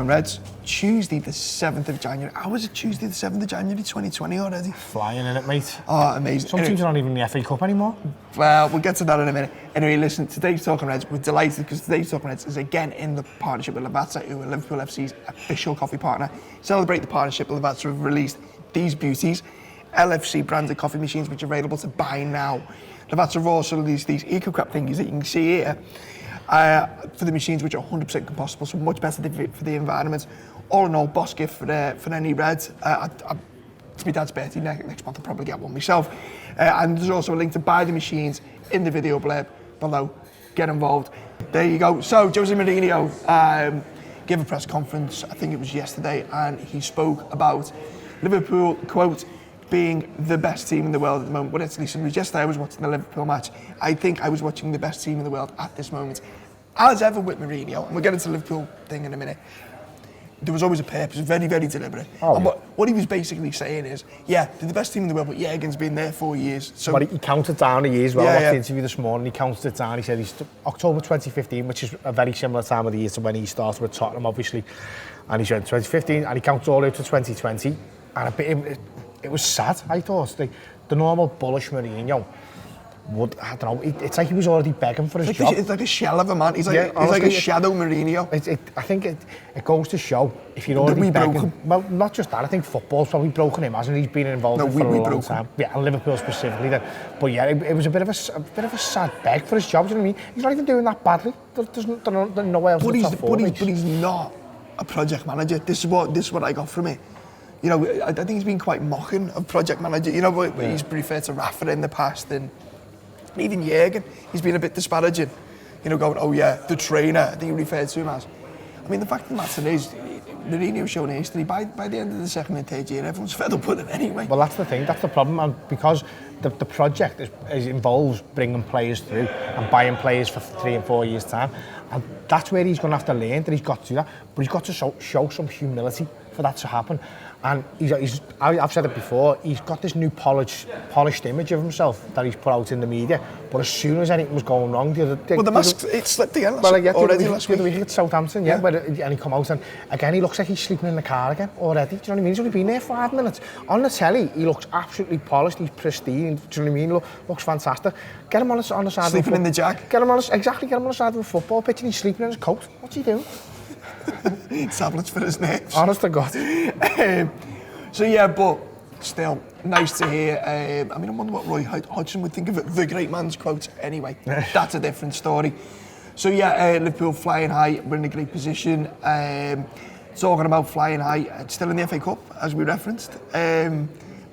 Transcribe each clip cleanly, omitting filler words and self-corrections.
Reds, Tuesday the 7th of January. How was it Tuesday the 7th of January 2020 already? Flying in it, mate. Oh, amazing. Some teams are not even in the FA Cup anymore. Well, we'll get to that in a minute. Anyway, listen, today's Talking Reds, we're delighted because today's Talking Reds is again in the partnership with Lavazza, who are Liverpool FC's official coffee partner. Celebrate the partnership, Lavazza have released these beauties, LFC branded coffee machines, which are available to buy now. Lavazza have also released these eco-crap thingies that you can see here. For the machines which are 100% compostable, so much better for the environment. All in all, boss gift for any Reds. It's my dad's birthday next month, I'll probably get one myself. And there's also a link to buy the machines in the video blurb below. Get involved. There you go. So, Jose Mourinho gave a press conference, I think it was yesterday, and he spoke about Liverpool, quote, being the best team in the world at the moment. Well, it's listen, yesterday I was watching the Liverpool match. I think I was watching the best team in the world at this moment. As ever with Mourinho, and we'll get into the Liverpool thing in a minute, there was always a purpose, very, very deliberate. Oh, and what he was basically saying is, yeah, they're the best team in the world, but Jurgen's been there 4 years. So but he counted down a year as well. I watched the interview this morning, he counted it down. He said he's October 2015, which is a very similar time of the year to when he started with Tottenham, obviously. And he said 2015, and he counted all the way to 2020. And it was sad, I thought. The normal bullish Mourinho would, I don't know, it's like he was already begging for his job. It's like a shell of a man. He's like a shadow Mourinho. I think it goes to show, if you're already begging... Well, not just that, I think football's probably broken him, hasn't he? He's been involved in it for a long time. Yeah, and Liverpool specifically then. But yeah, it was a bit of a sad beg for his job, do you know what I mean? He's not even doing that badly. There's nowhere else to top four. But he's not a project manager. This is what I got from it. You know, I think he's been quite mocking of project manager. You know, but he's referred to Rafa in the past, and even Jurgen, he's been a bit disparaging. You know, going, oh yeah, the trainer, I think he referred to him as. I mean, the fact of the matter is, Mourinho's shown history. By the end of the second and third year, everyone's fed up with him anyway. Well, that's the thing, that's the problem, and because the project involves bringing players through and buying players for 3 and 4 years' time, and that's where he's going to have to learn that he's got to do that, but he's got to show some humility for that to happen. And I've said it before, he's got this new polished image of himself that he's put out in the media, but as soon as anything was going wrong, the mask, it slipped again already last week at Southampton, and he come out and again he looks like he's sleeping in the car again already, do you know what I mean? He's only been there 5 minutes. On the telly, he looks absolutely polished, he's pristine, do you know what I mean? Looks fantastic. Get him on the side sleeping in the Jag. Get him on the side of a football pitch and he's sleeping in his coat. What's he doing? Tablets for his nerves. Honest to God. So yeah, but still, nice to hear. I mean, I wonder what Roy Hodgson would think of it. The great man's quote. Anyway, that's a different story. So yeah, Liverpool flying high. We're in a great position. Talking about flying high, still in the FA Cup, as we referenced.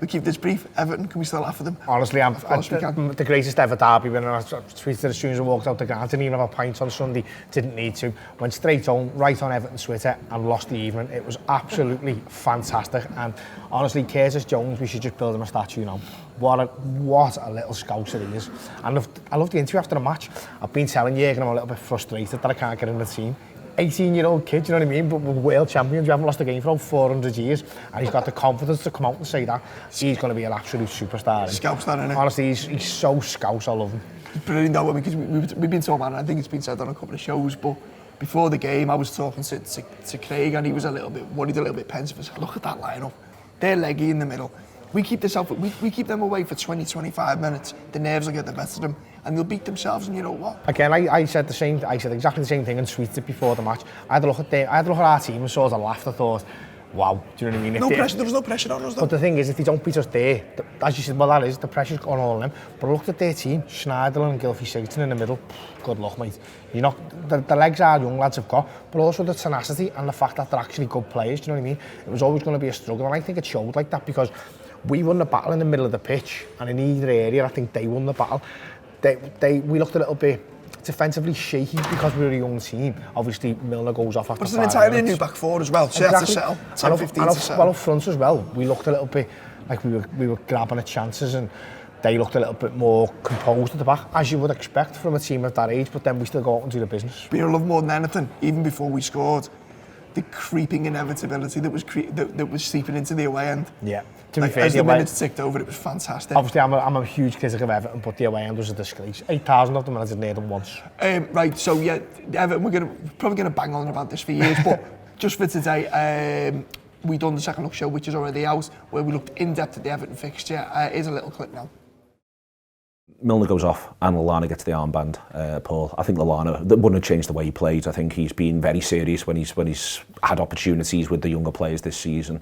We keep this brief. Everton, can we still laugh at them? Honestly, I'm the greatest ever derby winner. I tweeted as soon as I walked out the ground. Didn't even have a pint on Sunday. Didn't need to. Went straight home, right on Everton's Twitter, and lost the evening. It was absolutely fantastic. And honestly, Curtis Jones, we should just build him a statue now. What a little scouser he is. And I loved the interview after the match. I've been telling Jurgen I'm a little bit frustrated that I can't get in the team. 18-year-old kid, you know what I mean? But we're world champions, we haven't lost a game for over 400 years. And he's got the confidence to come out and say that. He's going to be an absolute superstar. Scouse that, innit? Honestly, he's so scouse, I love him. It's brilliant though, because we've been talking about it, I think it's been said on a couple of shows, but before the game I was talking to Craig and he was a little bit worried, a little bit pensive. I said, look at that lineup. They're leggy in the middle. We keep this out, we keep them away for 20-25 minutes, the nerves will get the best of them and they'll beat themselves, and you know what? Again, I said exactly the same thing and tweeted it before the match. I had to look at our team and sort of laughed. I thought, wow, do you know what I mean? There was no pressure on us though. But the thing is, if they don't beat us there, as you said, well that is, the pressure's on all of them. But I looked at their team, Schneiderlin and Gylfi-Sigurdsson in the middle, good luck mate. You know, the legs our young lads have got, but also the tenacity and the fact that they're actually good players, do you know what I mean? It was always going to be a struggle, and I think it showed like that because we won the battle in the middle of the pitch, and in either area I think they won the battle. We looked a little bit defensively shaky because we were a young team. Obviously Milner goes off after 5 minutes. But it's an entirely new back four as well, so you have to settle 10-15 to settle. Well up front as well, we looked a little bit like we were grabbing at chances, and they looked a little bit more composed at the back, as you would expect from a team of that age, but then we still go out and do the business. But I love more than anything, even before we scored, the creeping inevitability that was seeping into the away end. Yeah. To be fair, as the minutes ticked over, it was fantastic. Obviously, I'm a huge critic of Everton, but the away end was a disgrace. 8,000 of them, and I didn't hear them once. Right, so yeah, Everton, we're probably going to bang on about this for years, but just for today, we done the second look show, which is already out, where we looked in depth at the Everton fixture. Here's a little clip now. Milner goes off and Lallana gets the armband, Paul. I think Lallana, that wouldn't have changed the way he played. I think he's been very serious when he's had opportunities with the younger players this season.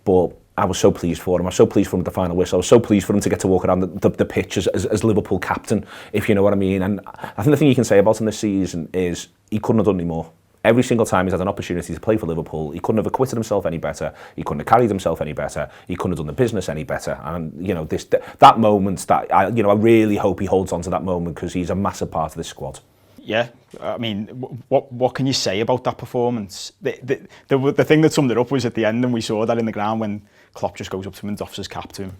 But I was so pleased for him. I was so pleased for him at the final whistle. I was so pleased for him to get to walk around the pitch as Liverpool captain, if you know what I mean. And I think the thing you can say about him this season is he couldn't have done any more. Every single time he's had an opportunity to play for Liverpool, he couldn't have acquitted himself any better. He couldn't have carried himself any better. He couldn't have done the business any better. And you know, that moment, I really hope he holds on to that moment, because he's a massive part of this squad. Yeah, I mean, what can you say about that performance? The thing that summed it up was at the end, and we saw that in the ground when Klopp just goes up to him and doffs his cap to him.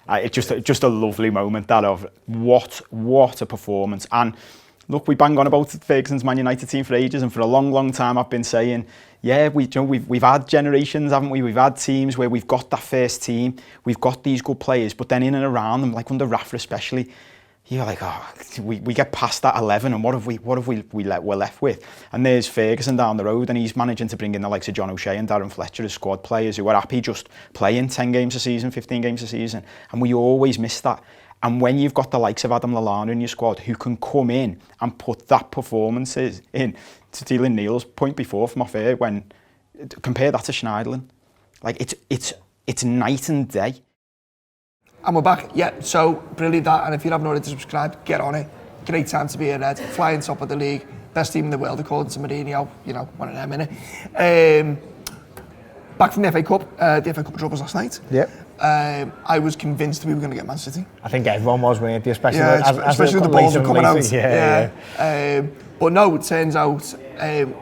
It's just a lovely moment, that of what a performance. And look, we bang on about Ferguson's Man United team for ages, and for a long time I've been saying, yeah, we've had generations, haven't we? We've had teams where we've got that first team, we've got these good players, but then in and around them, like under Rafa especially, you're like, we get past that 11, and what have we're left with? And there's Ferguson down the road, and he's managing to bring in the likes of John O'Shea and Darren Fletcher as squad players who are happy just playing 10 games a season, 15 games a season, and we always miss that. And when you've got the likes of Adam Lallana in your squad who can come in and put that performances in, to stealing Neil's point before from off air, when compare that to Schneiderlin, like it's night and day. And we're back. Yeah, so brilliant that. And if you haven't already subscribed, get on it. Great time to be a Red. Flying top of the league, best team in the world according to Mourinho. You know, one of them, innit? Back from the FA Cup. The FA Cup draw was last night. Yep. I was convinced we were going to get Man City. I think everyone was, weren't they? Especially with the balls are coming out. Yeah. But no, it turns out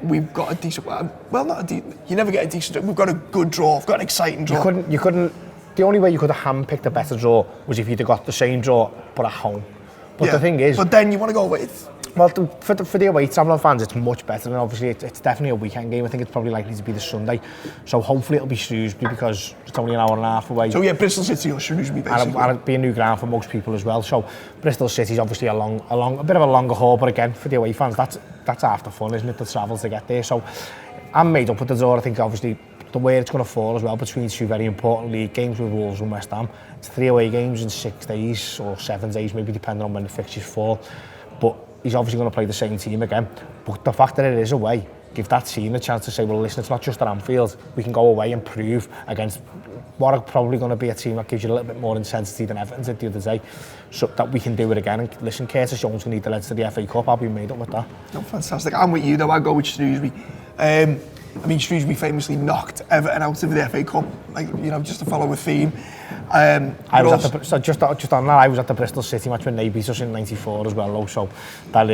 we've got a decent. Well, not a decent. You never get a decent. We've got a good draw. We've got an exciting draw. You couldn't. The only way you could have handpicked a better draw was if you'd have got the same draw but at home. But the thing is, but then you want to go with. Well, for the away travelling fans, it's much better, and obviously it's definitely a weekend game. I think it's probably likely to be the Sunday, so hopefully it'll be Shrewsbury, because it's only an hour and a half away. So yeah, Bristol City or Shrewsbury basically. And it'll be a new ground for most people as well. So Bristol City's obviously a bit of a longer haul, but again, for the away fans, that's half the fun, isn't it? The travel to get there. So I'm made up with the draw. I think obviously the way it's going to fall as well between two very important league games with Wolves and West Ham. It's 3 away games in 6 days or 7 days, maybe depending on when the fixtures fall. But he's obviously going to play the same team again. But the fact that it is away, give that team a chance to say, well, listen, it's not just at Anfield. We can go away and prove against what are probably going to be a team that gives you a little bit more intensity than Everton did the other day, so that we can do it again. And listen, Curtis Jones will need the leads to the FA Cup. I'll be made up with that. Oh, fantastic. I'm with you though. I'll go with Shrewsbury. I mean, Shrewsbury famously knocked Everton out of the FA Cup, like, you know, just to follow a theme. Just on that, I was at the Bristol City match when they beat us in '94 as well, so that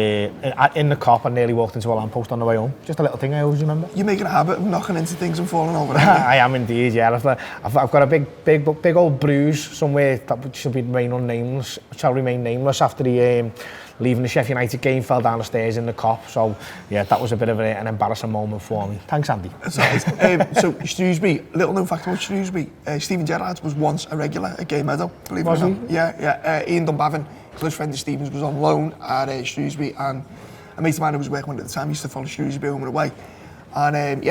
in the Cop I nearly walked into a lamppost on the way home. Just a little thing I always remember. You're making a habit of knocking into things and falling over. I am indeed, yeah. I've got a big old bruise somewhere that shall remain nameless after the leaving the Sheffield United game, fell down the stairs in the Cop. So yeah, that was a bit of an embarrassing moment for me. Thanks, Andy. So Shrewsbury, little known fact about Shrewsbury, Stephen Gerrard was once a regular at Gay Meadow, believe it or not. Yeah. Ian Dunbavin, close friend of Stephen's, was on loan at Shrewsbury, and a mate of mine who was working with at the time used to follow Shrewsbury home and away. And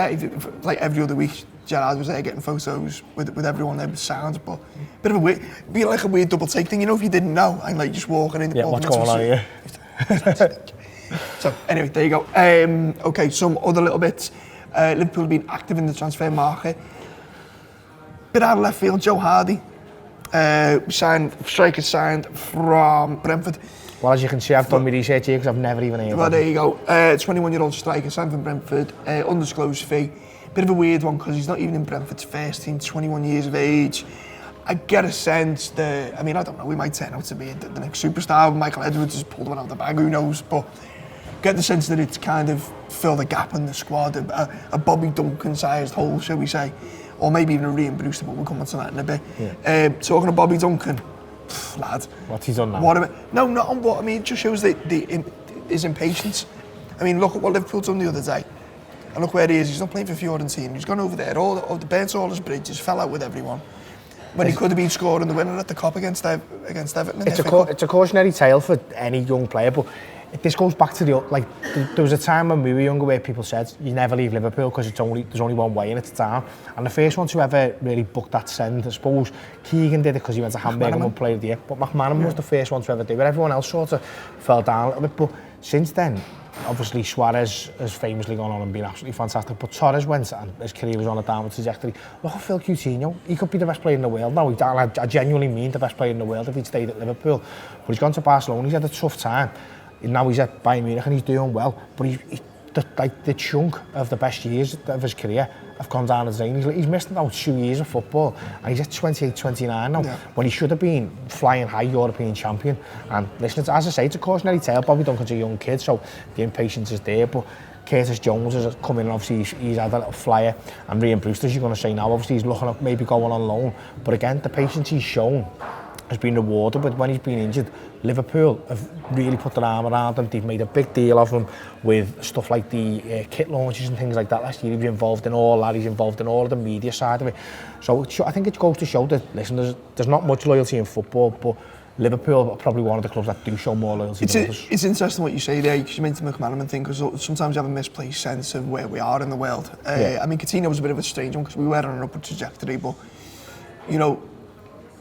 like every other week, Gerrard was there getting photos with everyone there with sounds, but bit of a weird, be like a weird double take thing, you know, if you didn't know, and like just walking in. Yeah, what's going on here? So anyway, there you go. Okay, some other little bits. Liverpool have been active in the transfer market. Bit out of left field, Joe Hardy, striker signed from Brentford. Well, as you can see, I've done my research here because I've never even heard of it. Well, there you go. 21-year-old striker signed from Brentford, undisclosed fee. Bit of a weird one because he's not even in Brentford's first team, 21 years of age. I get a sense that, I don't know, we might turn out to be the next superstar. Michael Edwards has pulled one out of the bag, who knows, but get the sense that it's kind of filled a gap in the squad, a Bobby Duncan-sized hole, shall we say, or maybe even a Ryan Brewster, but we'll come on to that in a bit. Yeah. Talking of Bobby Duncan, lad. What's he done now? No, not on what, it just shows his impatience. Look at what Liverpool done the other day. And look where he is. He's not playing for Fiorentina. He's gone over there, burnt all his bridges, fell out with everyone. When he could have been scoring the winner at the Cop against Everton. It's a cautionary tale for any young player, but this goes back to there was a time when we were younger where people said you never leave Liverpool because there's only one way and it's down. And the first one to ever really book that send, I suppose, Keegan did it because he went to Hamburg and won Player of the Year. But McManaman was the first one to ever do it. Everyone else sort of fell down a little bit. But since then, obviously Suarez has famously gone on and been absolutely fantastic. But Torres went and his career was on a downward trajectory. Look at Phil Coutinho. He could be the best player in the world now. I genuinely mean the best player in the world if he'd stayed at Liverpool. But he's gone to Barcelona. He's had a tough time. Now he's at Bayern Munich and he's doing well, but the chunk of the best years of his career have gone down the drain. He's missed about 2 years of football and he's at 28, 29 now, when he should have been flying high European champion. And listen, as I say, it's a cautionary tale. Bobby Duncan's a young kid, so the impatience is there, but Curtis Jones has come in and obviously he's had a little flyer, and Ryan Brewster's, you're going to say now, obviously he's looking at maybe going on loan, but again, the patience he's shown has been rewarded. But when he's been injured, Liverpool have really put their arm around him. They've made a big deal of him with stuff like the kit launches and things like that. Last year he was involved in all that. He's involved in all of the media side of it. So I think it goes to show that, listen, there's not much loyalty in football, but Liverpool are probably one of the clubs that do show more loyalty than others. It's interesting what you say there, because you mentioned the McManaman thing, because sometimes you have a misplaced sense of where we are in the world. I mean, Coutinho was a bit of a strange one because we were on an upward trajectory, but, you know,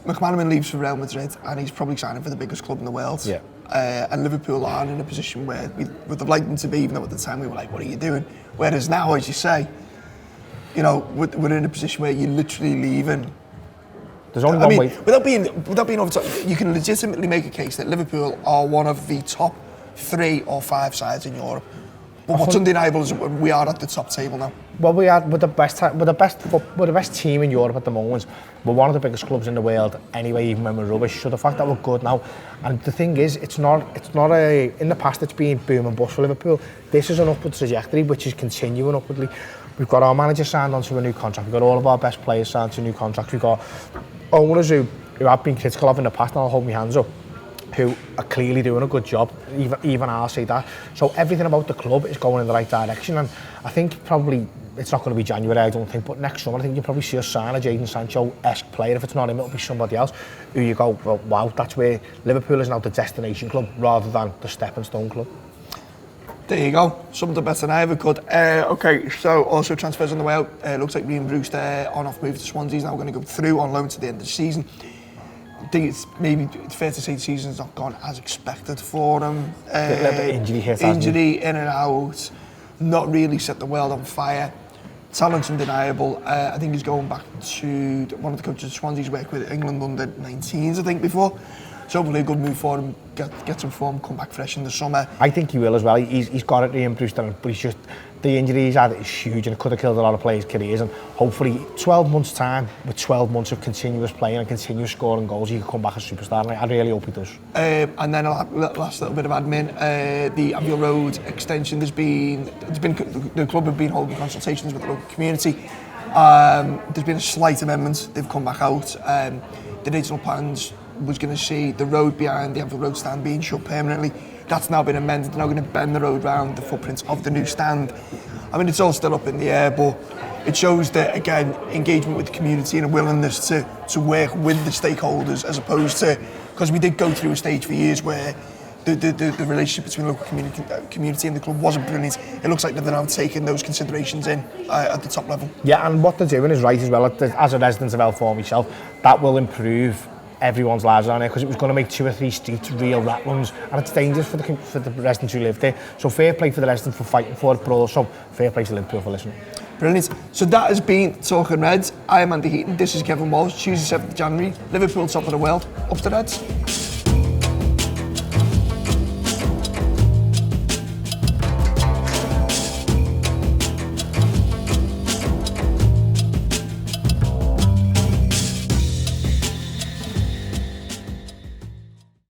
McManaman leaves for Real Madrid and he's probably signing for the biggest club in the world. And Liverpool aren't in a position where we would have liked them to be, even though at the time we were like, what are you doing? Whereas now, as you say, you know, we're in a position where you're literally leaving. There's only one way. Without being over top, you can legitimately make a case that Liverpool are one of the top 3 or 5 sides in Europe. But what's undeniable is we are at the top table now. Well, we're the best team in Europe at the moment. We're one of the biggest clubs in the world anyway, even when we're rubbish. So the fact that we're good now, and the thing is, it's not in the past it's been boom and bust for Liverpool. This is an upward trajectory which is continuing upwardly. We've got our manager signed onto a new contract. We've got all of our best players signed to new contracts. We've got owners who have been critical of in the past, and I'll hold my hands up, who are clearly doing a good job, even I'll say that. So everything about the club is going in the right direction, and I think probably it's not going to be January, I don't think, but next summer I think you'll probably see us sign a Jadon Sancho-esque player. If it's not him, it'll be somebody else who you go, well, wow, that's where Liverpool is now the destination club rather than the stepping stone club. There you go, something better than I ever could. Okay, so also transfers on the way out. Looks like Ryan Brewster on-off move to Swansea is now going to go through on loan to the end of the season. I think it's fair to say the season's not gone as expected for him. A little bit injury hit, injury in and out, not really set the world on fire. Talent's undeniable. I think he's going back to one of the coaches Swansea's worked with England under 19s, I think, before. So hopefully a good move for him, get some form, come back fresh in the summer. I think he will as well. He's got it, Ryan Brewster, but he's just, the injury he's had is huge and it could have killed a lot of players' careers, and hopefully 12 months time, with 12 months of continuous playing and continuous scoring goals, he can come back as a superstar, and I really hope he does. And then last little bit of admin, the Anfield Road extension, the club have been holding consultations with the local community. There's been a slight amendment, they've come back out. The digital plans was going to see the road behind the Anfield Road stand being shut permanently. That's now been amended. They're now going to bend the road round the footprint of the new stand. I mean, it's all still up in the air, but it shows that, again, engagement with the community and a willingness to work with the stakeholders, as opposed to, because we did go through a stage for years where the relationship between the local community and the club wasn't brilliant. It looks like they're now taking those considerations in at the top level. Yeah, and what they're doing is right as well. As a resident of L4 myself, that will improve everyone's lives around there, because it was going to make 2 or 3 streets real rat runs, and it's dangerous for the residents who live there. So fair play for the residents for fighting for it, but also fair play to Liverpool for listening. Brilliant. So that has been Talking Reds. I am Andy Heaton, this is Kevin Walsh. Tuesday 7th of January, Liverpool top of the world. Up to the Reds.